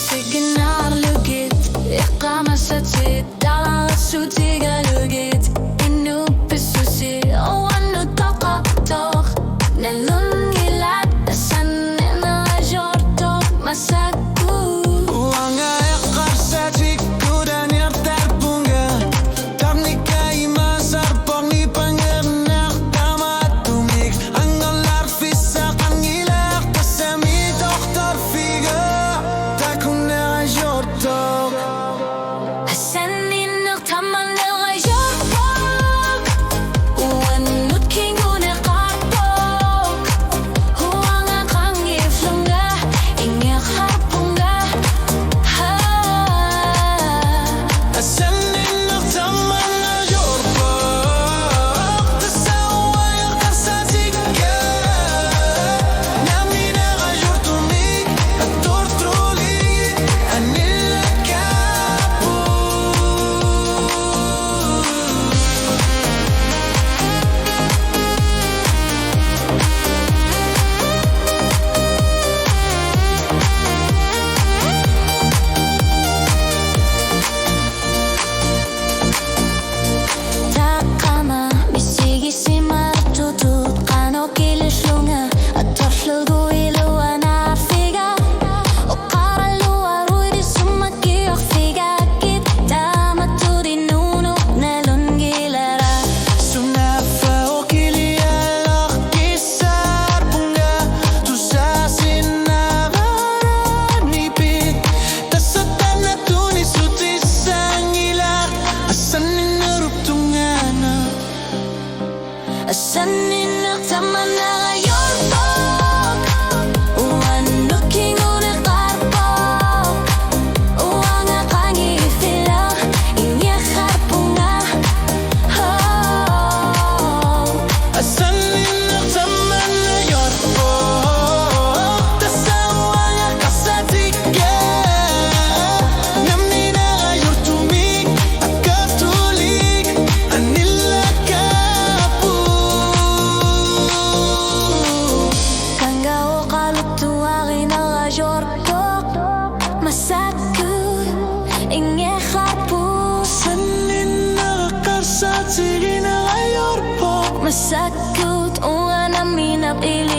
Signar lugit, iqama satsit, dala sutiga lugit, inu pisusi, o anu toka tok, nelun gilat, san ena jortok masaku. Wanga iqar satik kudan yartar bunga, tamni kaima sarpong ni pangernak tamatumik, angalar fissa kangilah kasami doktor figa, takuna jortok. Sen innak taman nela jortok, wanut kingune qartok, huanga kangi flunga, inge harpunga, ha. Asanin tamana jortok, tasawa iqar satika, namina jortumik, atortruli, anilakapu. Takama bisigi simar tutut qano kilishunga atorflugu iluana figa uqaralu arudi sumaki figa kita matudi nunu nelun gilara Sunafa okilia kisar bunga, tusasin nabaranipit, tasatana tuni sutis sangilar, asanin naruptungana. Asanin tamana yortok wanut kingune qartok uanga kangi fila inye harpunga ho. Asanin tamana yortok, tasawa kasatika, namnina yortumik, akatulik, anilakapu. Kangao kalutu akin ang jortok masakut inge harpu Sanin nakakasat, sige na kayorpok. masakut unga namin ang ili